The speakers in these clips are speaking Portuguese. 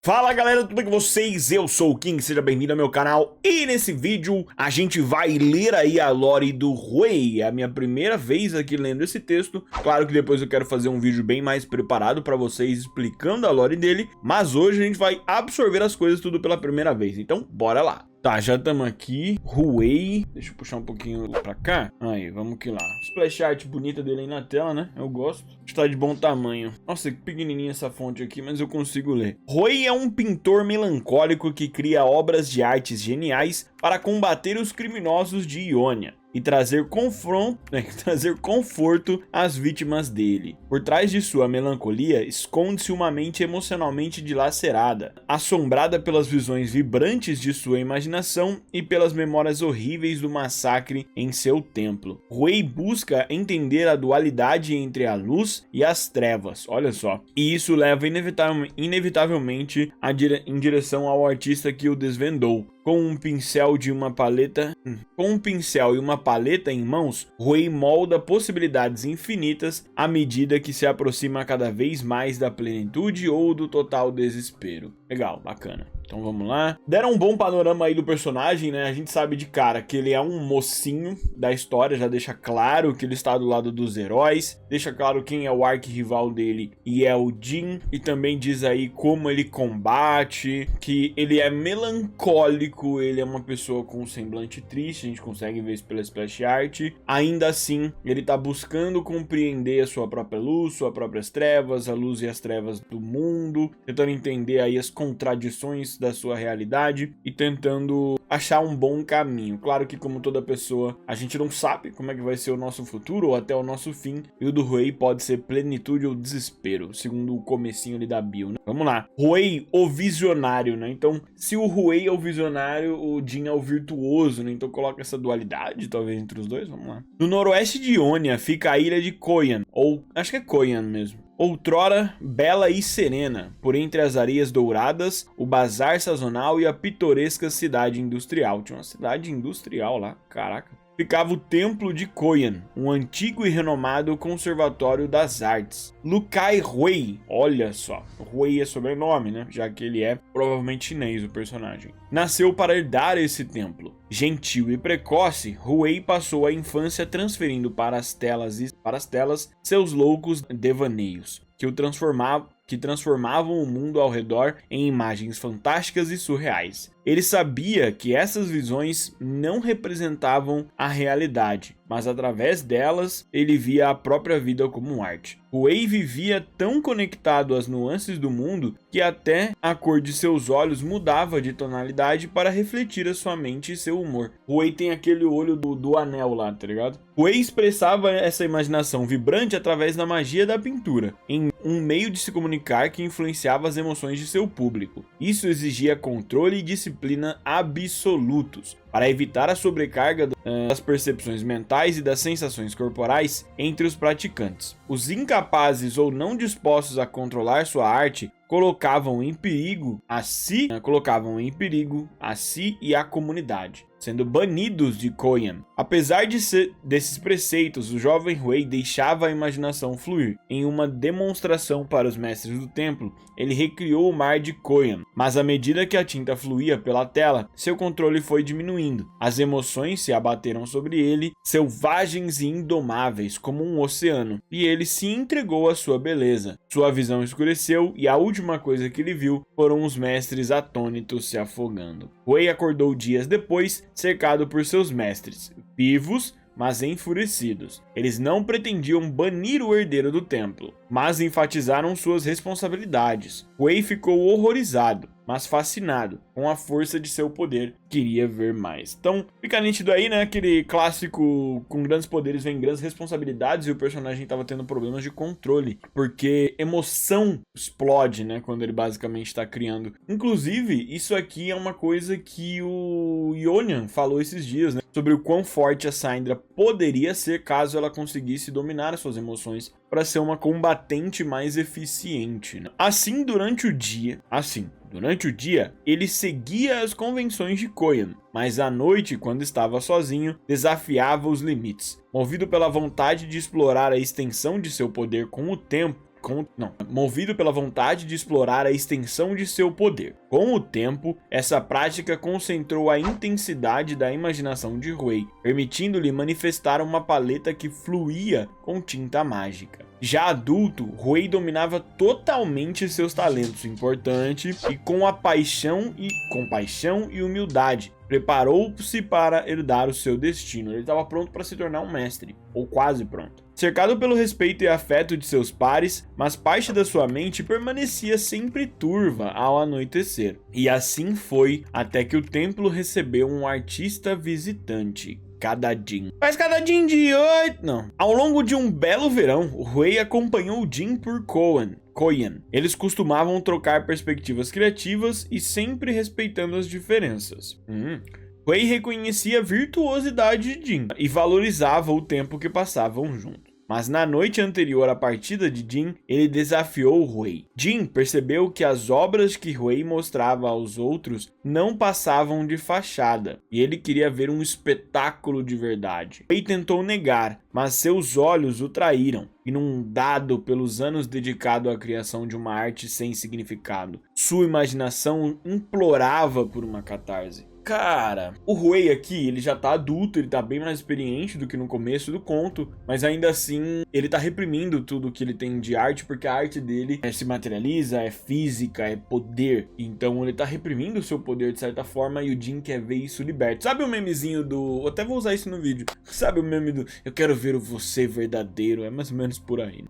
Fala galera, tudo bem com vocês? Eu sou o King, seja bem-vindo ao meu canal. E nesse vídeo a gente vai ler aí a lore do Ruey. É a minha primeira vez aqui lendo esse texto. Claro que depois eu quero fazer um vídeo bem mais preparado para vocês explicando a lore dele, mas hoje a gente vai absorver as coisas tudo pela primeira vez, então bora lá. Tá, já estamos aqui, Ruey, deixa eu puxar um pouquinho pra cá, aí, vamos que lá. Splash art bonita dele aí na tela, né, eu gosto. Está de bom tamanho. Nossa, que pequenininha essa fonte aqui, mas eu consigo ler. Ruey é um pintor melancólico que cria obras de artes geniais para combater os criminosos de Ionia e trazer conforto às vítimas dele. Por trás de sua melancolia, esconde-se uma mente emocionalmente dilacerada, assombrada pelas visões vibrantes de sua imaginação e pelas memórias horríveis do massacre em seu templo. Ruey busca entender a dualidade entre a luz e as trevas, olha só, e isso leva inevitavelmente em direção ao artista que o desvendou. Com um pincel e uma paleta em mãos, Ruey molda possibilidades infinitas à medida que se aproxima cada vez mais da plenitude ou do total desespero. Legal, bacana. Então vamos lá. Deram um bom panorama aí do personagem, né? A gente sabe de cara que ele é um mocinho da história, já deixa claro que ele está do lado dos heróis, deixa claro quem é o arquirrival dele e é o Jin, e também diz aí como ele combate, que ele é melancólico, ele é uma pessoa com um semblante triste, a gente consegue ver isso pela splash art. Ainda assim, ele tá buscando compreender a sua própria luz, suas próprias trevas, a luz e as trevas do mundo, tentando entender aí as contradições da sua realidade e tentando achar um bom caminho. Claro que, como toda pessoa, a gente não sabe como é que vai ser o nosso futuro ou até o nosso fim, e o do Ruey pode ser plenitude ou desespero, segundo o comecinho ali da bio, né? Vamos lá. Ruey, o visionário, né? Então, se o Ruey é o visionário, o Jin é o virtuoso, né? Então coloca essa dualidade, talvez, entre os dois, vamos lá. No noroeste de Ionia fica a ilha de Koyan, ou acho que é Koyan mesmo. Outrora bela e serena, por entre as areias douradas, o bazar sazonal e a pitoresca cidade industrial. Tinha uma cidade industrial lá, caraca. Ficava o Templo de Koyan, um antigo e renomado conservatório das artes. Lucai Ruey, olha só, Ruey é sobrenome, né? Já que ele é provavelmente chinês, o personagem. Nasceu para herdar esse templo. Gentil e precoce, Ruey passou a infância transferindo para as telas seus loucos devaneios, que transformavam o mundo ao redor em imagens fantásticas e surreais. Ele sabia que essas visões não representavam a realidade, mas através delas ele via a própria vida como arte. Ruey vivia tão conectado às nuances do mundo que até a cor de seus olhos mudava de tonalidade para refletir a sua mente e seu humor. Ruey tem aquele olho do anel lá, tá ligado? Ruey expressava essa imaginação vibrante através da magia da pintura, em um meio de se comunicar que influenciava as emoções de seu público. Isso exigia controle e disciplina absolutos, para evitar a sobrecarga das percepções mentais e das sensações corporais entre os praticantes. Os incapazes ou não dispostos a controlar sua arte colocavam em perigo a si e a comunidade, sendo banidos de Koyan. Apesar desses preceitos, o jovem Ruey deixava a imaginação fluir. Em uma demonstração para os mestres do templo, ele recriou o mar de Koyan, mas à medida que a tinta fluía pela tela, seu controle foi diminuindo. As emoções se abateram sobre ele, selvagens e indomáveis como um oceano, e ele se entregou à sua beleza. Sua visão escureceu e a última coisa que ele viu foram os mestres atônitos se afogando. Ruey acordou dias depois, cercado por seus mestres, vivos, mas enfurecidos. Eles não pretendiam banir o herdeiro do templo, mas enfatizaram suas responsabilidades. Ruey ficou horrorizado, mas fascinado com a força de seu poder, queria ver mais. Então, fica nítido aí, né, aquele clássico, com grandes poderes vem grandes responsabilidades, e o personagem estava tendo problemas de controle, porque emoção explode, né, quando ele basicamente está criando. Inclusive, isso aqui é uma coisa que o Ionia falou esses dias, né, sobre o quão forte a Syndra poderia ser caso ela conseguisse dominar as suas emoções para ser uma combatente mais eficiente, né? Durante o dia, ele seguia as convenções de Koyan, mas à noite, quando estava sozinho, desafiava os limites. Movido pela vontade de explorar a extensão de seu poder com o tempo, movido pela vontade de explorar a extensão de seu poder. Com o tempo, essa prática concentrou a intensidade da imaginação de Ruei, permitindo-lhe manifestar uma paleta que fluía com tinta mágica. Já adulto, Ruei dominava totalmente seus talentos importantes e com paixão e humildade, preparou-se para herdar o seu destino. Ele estava pronto para se tornar um mestre, ou quase pronto. Cercado pelo respeito e afeto de seus pares, mas parte da sua mente permanecia sempre turva ao anoitecer. E assim foi até que o templo recebeu um artista visitante. Kadajin. Mas Kadajin de 8... Não. Ao longo de um belo verão, o Ruei acompanhou Jin por Koyan. Eles costumavam trocar perspectivas criativas e sempre respeitando as diferenças. Ruei reconhecia a virtuosidade de Jin e valorizava o tempo que passavam juntos. Mas na noite anterior à partida de Jin, ele desafiou Ruei. Jin percebeu que as obras que Ruei mostrava aos outros não passavam de fachada, e ele queria ver um espetáculo de verdade. Ruei tentou negar, mas seus olhos o traíram, inundado pelos anos dedicado à criação de uma arte sem significado. Sua imaginação implorava por uma catarse. Cara, o Ruei aqui, ele já tá adulto, ele tá bem mais experiente do que no começo do conto, mas ainda assim, ele tá reprimindo tudo que ele tem de arte, porque a arte dele se materializa, é física, é poder. Então ele tá reprimindo o seu poder de certa forma e o Jin quer ver isso liberto. Sabe o memezinho do... Eu até vou usar isso no vídeo. Sabe o meme do... Eu quero ver o você verdadeiro, é mais ou menos por aí.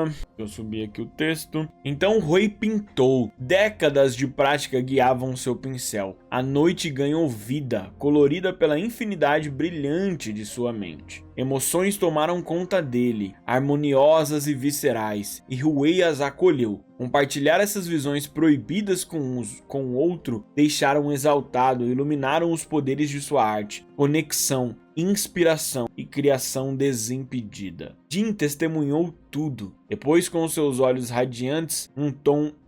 Deixa eu subir aqui o texto. Então o Ruei pintou. Décadas de prática guiavam seu pincel. A noite ganhou vida, colorida pela infinidade brilhante de sua mente. Emoções tomaram conta dele, harmoniosas e viscerais, e Ruei as acolheu. Compartilhar essas visões proibidas com o outro deixaram exaltado, iluminaram os poderes de sua arte, conexão, inspiração e criação desimpedida. Jin testemunhou tudo. Depois, com seus olhos radiantes,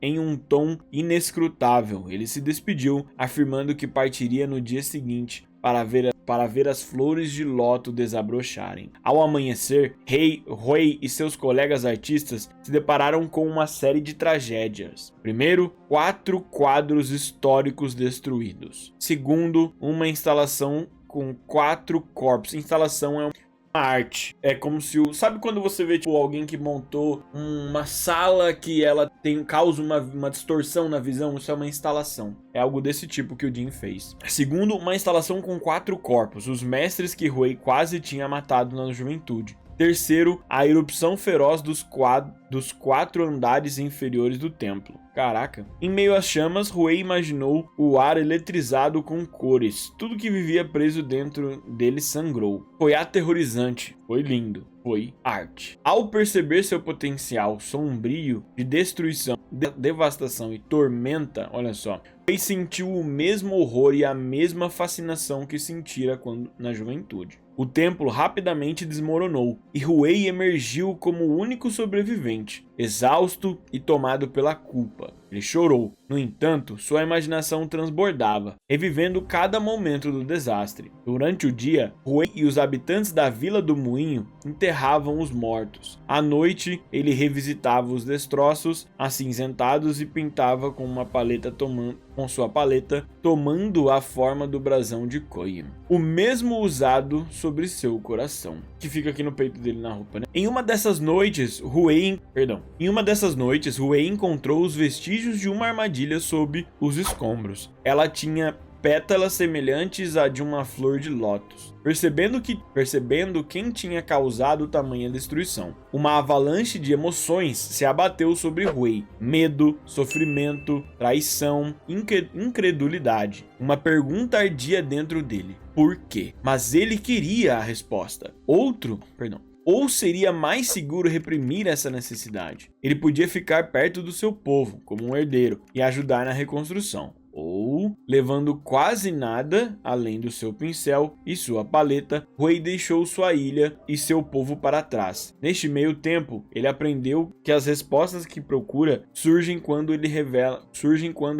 em um tom inescrutável, ele se despediu, afirmando que partiria no dia seguinte para ver as flores de loto desabrocharem. Ao amanhecer, Ruei e seus colegas artistas se depararam com uma série de tragédias. Primeiro, 4 quadros históricos destruídos. Segundo, uma instalação com 4 corpos. Instalação é uma arte. É como se sabe quando você vê tipo alguém que montou uma sala que ela causa uma distorção na visão? Isso é uma instalação. É algo desse tipo que o Jin fez. Segundo, uma instalação com 4 corpos, os mestres que Ruei quase tinha matado na juventude. Terceiro, a erupção feroz dos 4 andares inferiores do templo. Caraca. Em meio às chamas, Ruei imaginou o ar eletrizado com cores. Tudo que vivia preso dentro dele sangrou. Foi aterrorizante. Foi lindo. Foi arte. Ao perceber seu potencial sombrio de destruição, devastação e tormenta, olha só, Ruei sentiu o mesmo horror e a mesma fascinação que sentira na juventude. O templo rapidamente desmoronou e Ruei emergiu como o único sobrevivente, exausto e tomado pela culpa. Ele chorou. No entanto, sua imaginação transbordava, revivendo cada momento do desastre. Durante o dia, Ruei e os habitantes da Vila do Moinho enterravam os mortos. À noite, ele revisitava os destroços acinzentados e pintava com sua paleta, tomando a forma do brasão de Koyan, o mesmo usado sobre seu coração, que fica aqui no peito dele na roupa, né? Em uma dessas noites, Ruei encontrou os vestígios de uma armadilha sob os escombros. Ela tinha pétalas semelhantes à de uma flor de lótus. Percebendo quem tinha causado tamanha destruição, uma avalanche de emoções se abateu sobre Ruei. Medo, sofrimento, traição, incredulidade. Uma pergunta ardia dentro dele. Por quê? Mas ele queria a resposta. Ou seria mais seguro reprimir essa necessidade? Ele podia ficar perto do seu povo, como um herdeiro, e ajudar na reconstrução. Ou, levando quase nada além do seu pincel e sua paleta, Ruei deixou sua ilha e seu povo para trás. Neste meio tempo, ele aprendeu que as respostas que procura surgem quando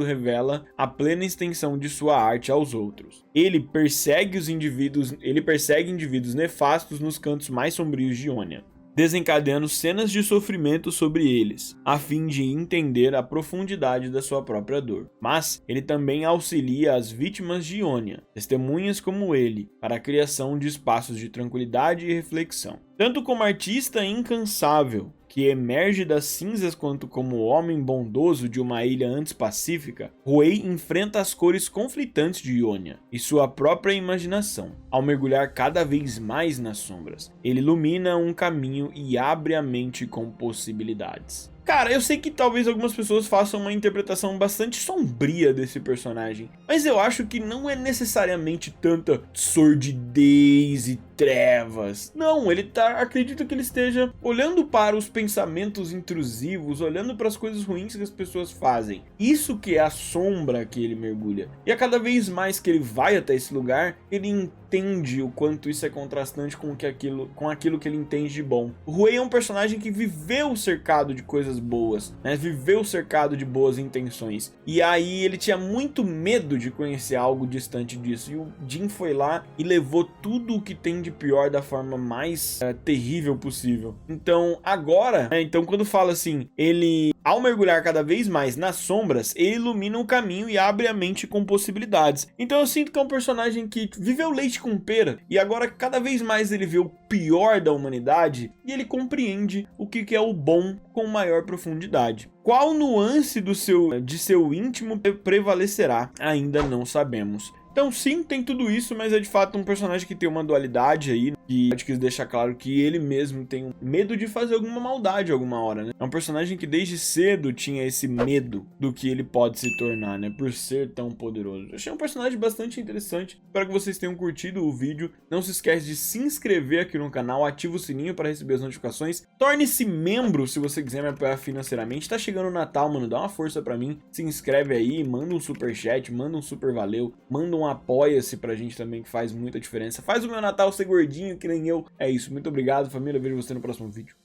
revela a plena extensão de sua arte aos outros. Ele persegue indivíduos nefastos nos cantos mais sombrios de Ionia. desencadeando cenas de sofrimento sobre eles, a fim de entender a profundidade da sua própria dor. Mas ele também auxilia as vítimas de Ionia, testemunhas como ele, para a criação de espaços de tranquilidade e reflexão. Tanto como artista incansável, que emerge das cinzas, quanto como homem bondoso de uma ilha antes pacífica, Ruei enfrenta as cores conflitantes de Ionia e sua própria imaginação. Ao mergulhar cada vez mais nas sombras, ele ilumina um caminho e abre a mente com possibilidades. Cara, eu sei que talvez algumas pessoas façam uma interpretação bastante sombria desse personagem, mas eu acho que não é necessariamente tanta sordidez e trevas. Não, acredito que ele esteja olhando para os pensamentos intrusivos, olhando para as coisas ruins que as pessoas fazem. Isso que é a sombra que ele mergulha. E a cada vez mais que ele vai até esse lugar, ele entende o quanto isso é contrastante com aquilo que ele entende de bom. O Ruei é um personagem que viveu cercado de coisas boas, né? Viveu cercado de boas intenções. E aí ele tinha muito medo de conhecer algo distante disso. E o Jin foi lá e levou tudo o que tem de pior da forma mais terrível possível. Então agora, então quando fala assim, ele ao mergulhar cada vez mais nas sombras, ele ilumina o caminho e abre a mente com possibilidades. Então eu sinto que é um personagem que viveu leite com pera e agora cada vez mais ele vê o pior da humanidade e ele compreende o que é o bom com maior profundidade. Qual nuance de seu íntimo prevalecerá? Ainda não sabemos. Então sim, tem tudo isso, mas é de fato um personagem que tem uma dualidade aí, que quis deixar claro que ele mesmo tem medo de fazer alguma maldade alguma hora, né? É um personagem que desde cedo tinha esse medo do que ele pode se tornar, né? Por ser tão poderoso. Eu achei um personagem bastante interessante. Espero que vocês tenham curtido o vídeo. Não se esquece de se inscrever aqui no canal, ativa o sininho para receber as notificações. Torne-se membro se você quiser me apoiar financeiramente. Tá chegando o Natal, mano, dá uma força pra mim. Se inscreve aí, manda um superchat, manda um super valeu, manda um apoia-se pra gente também, que faz muita diferença. Faz o meu Natal ser gordinho, que nem eu. É isso, muito obrigado, família. Eu vejo você no próximo vídeo.